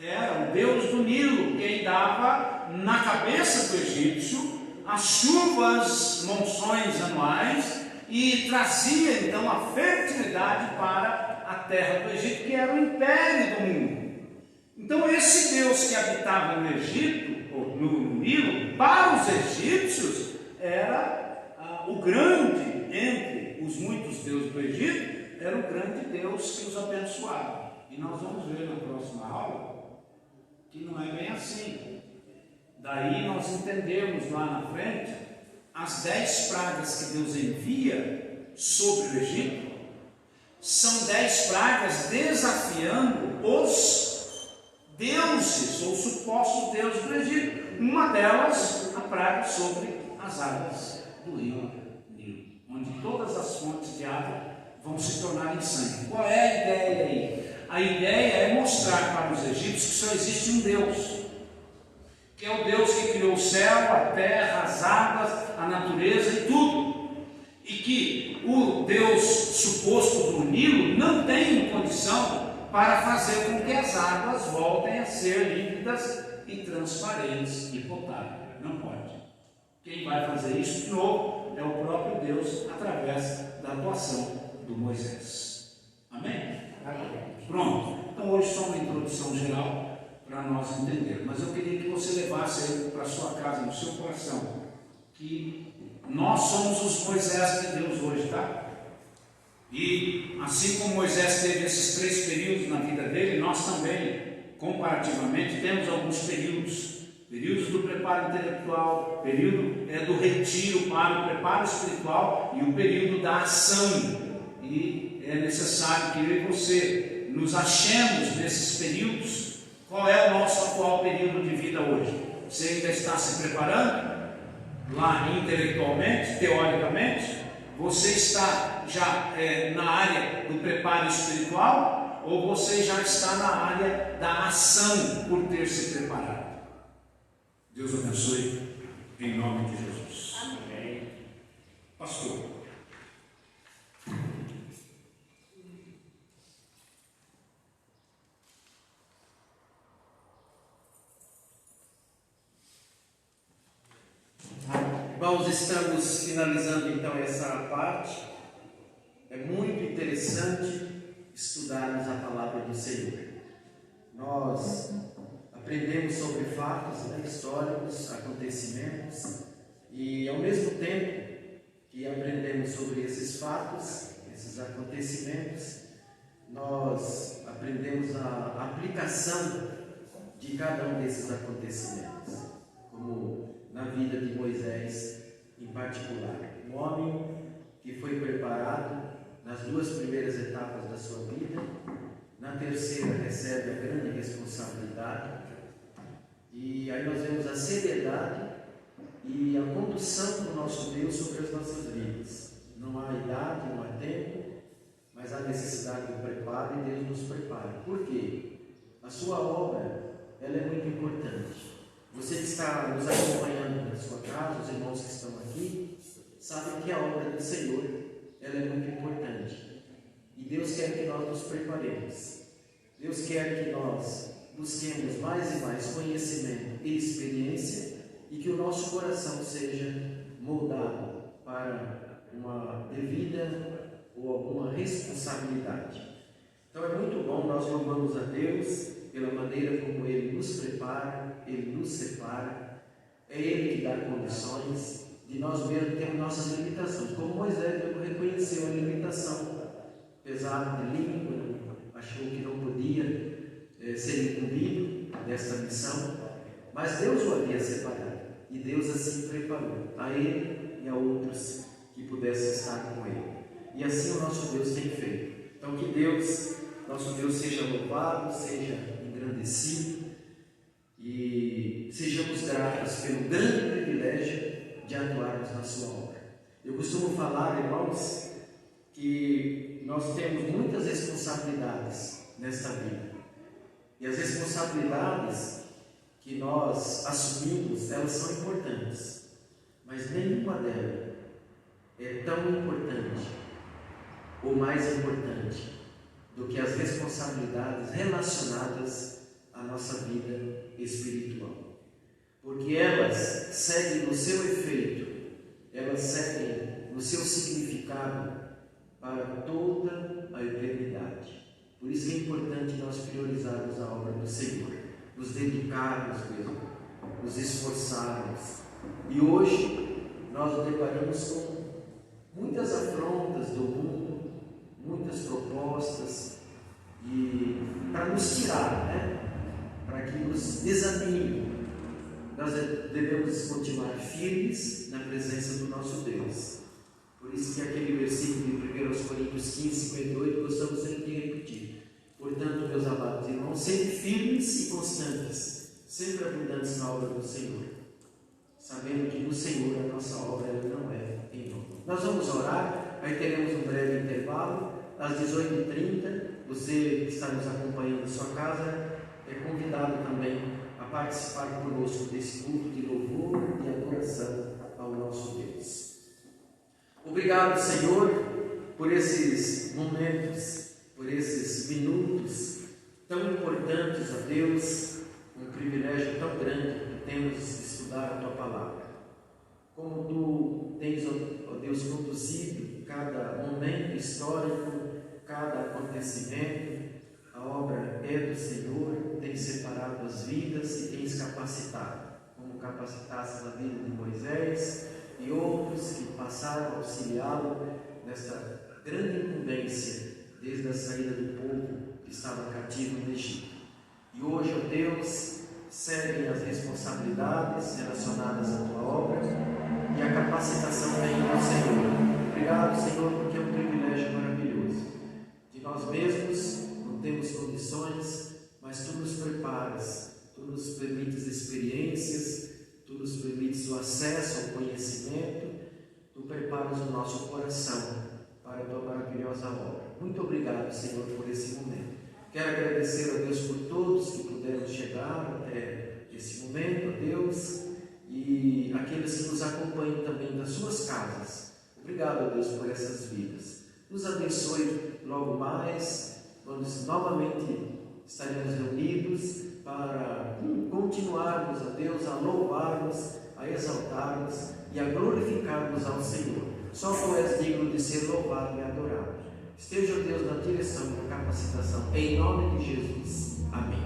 Era o Deus do Nilo quem dava na cabeça do egípcio as chuvas, monções anuais, e trazia então a fertilidade para a terra do Egito, que era o império do mundo. Então esse Deus que habitava no Egito, ou no Nilo, para os egípcios era o grande, entre os muitos deuses do Egito, era o grande Deus que os abençoava. E nós vamos ver na próxima aula que não é bem assim. Daí nós entendemos lá na frente as 10 pragas que Deus envia sobre o Egito são 10 pragas desafiando os deuses, ou supostos deuses do Egito. Uma delas, a praga sobre as águas do rio Nilo, onde todas as fontes de água vão se tornar em sangue. Qual é a ideia aí? A ideia é mostrar para os egípcios que só existe um Deus, que é o Deus que criou o céu, a terra, as águas, a natureza e tudo. E que o Deus suposto do Nilo não tem condição para fazer com que as águas voltem a ser límpidas e transparentes e potáveis. Não pode. Quem vai fazer isso de novo é o próprio Deus, através da atuação do Moisés. Amém? Pronto. Então hoje só uma introdução geral para nós entendermos. Mas eu queria que você levasse aí para a sua casa, no seu coração, que nós somos os Moisés de Deus hoje, tá? E assim como Moisés teve esses 3 períodos na vida dele, nós também, comparativamente, temos alguns períodos do preparo intelectual, período do retiro para o preparo espiritual e o período da ação. E é necessário que eu e você nos achemos nesses períodos. Qual é o nosso atual período de vida hoje? Você ainda está se preparando? Lá intelectualmente, teoricamente? Você está já na área do preparo espiritual? Ou você já está na área da ação por ter se preparado? Deus abençoe, em nome de Jesus. Amém. Pastor. Irmãos, estamos finalizando então essa parte. É muito interessante estudarmos a palavra do Senhor. Nós aprendemos sobre fatos históricos, acontecimentos, e ao mesmo tempo que aprendemos sobre esses fatos, esses acontecimentos, nós aprendemos a aplicação de cada um desses acontecimentos, como na vida de Moisés em particular. Um homem que foi preparado nas 2 primeiras etapas da sua vida, na terceira recebe a grande responsabilidade, e aí nós vemos a seriedade e a condução do nosso Deus sobre as nossas vidas. Não há idade, não há tempo, mas há necessidade do preparo, e Deus nos prepara. Por quê? A sua obra, ela é muito importante. Você que está nos acompanhando na sua casa, os irmãos que estão aqui, sabem que a obra do Senhor, ela é muito importante. E Deus quer que nós nos preparemos. Deus quer que nós busquemos mais e mais conhecimento e experiência, e que o nosso coração seja moldado para uma devida ou alguma responsabilidade. Então é muito bom, nós louvamos a Deus pela maneira como Ele nos prepara, Ele nos separa. É Ele que dá condições de nós mesmos termos nossas limitações. Como Moisés reconheceu a limitação, apesar de língua, achou que não podia ser incumbido desta missão, mas Deus o havia separado, e Deus assim preparou a ele e a outros que pudessem estar com ele. E assim o nosso Deus tem feito. Então que Deus, nosso Deus, seja louvado, seja engrandecido, e sejamos gratos pelo grande privilégio de atuarmos na sua obra. Eu costumo falar, irmãos, que nós temos muitas responsabilidades nesta vida, e as responsabilidades que nós assumimos, elas são importantes, mas nenhuma delas é tão importante ou mais importante do que as responsabilidades relacionadas à nossa vida espiritual, porque elas seguem no seu efeito, elas seguem no seu significado para toda a eternidade. Por isso que é importante nós priorizarmos a obra do Senhor, nos dedicarmos mesmo, nos esforçarmos. E hoje nós nos deparamos com muitas afrontas do mundo, muitas propostas, e para nos tirar, para que nos desanime, nós devemos continuar firmes na presença do nosso Deus. Por Por isso que aquele versículo de 1 Coríntios 15, 58, gostamos sempre de repetir. Portanto, meus amados irmãos, sempre firmes e constantes, sempre abundantes na obra do Senhor, sabendo que no Senhor a nossa obra ela não é em vão. Nós vamos orar, aí teremos um breve intervalo, às 18h30, você que está nos acompanhando em sua casa, é convidado também a participar conosco desse culto de louvor e adoração ao nosso Deus. Obrigado, Senhor, por esses momentos, por esses minutos tão importantes, a Deus, um privilégio tão grande que temos de estudar a Tua Palavra. Como Tu tens, ó Deus, conduzido cada momento histórico, cada acontecimento, a obra é do Senhor, tens separado as vidas e tens capacitado, como capacitaste a vida de Moisés e outros que passaram a auxiliá-lo nesta grande incumbência, desde a saída do povo que estava cativo no Egito. E hoje, ó Deus, seguem as responsabilidades relacionadas à Tua obra e a capacitação vem do Senhor. Obrigado, Senhor, porque é um privilégio maravilhoso. De nós mesmos não temos condições, mas Tu nos preparas, Tu nos permites experiências, Tu nos permites o acesso ao conhecimento, Tu preparas o nosso coração para a Tua maravilhosa obra. Muito obrigado, Senhor, por esse momento. Quero agradecer a Deus por todos que puderam chegar até esse momento, a Deus, e aqueles que nos acompanham também das suas casas. Obrigado, a Deus, por essas vidas. Nos abençoe logo mais, quando novamente estaremos reunidos para continuarmos, a Deus, a louvarmos, a exaltarmos e a glorificarmos ao Senhor. Só Tu és digno de ser louvado e adorado. Esteja, Deus, na direção da capacitação, em nome de Jesus. Amém.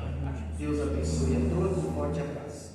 Deus abençoe a todos, um forte abraço.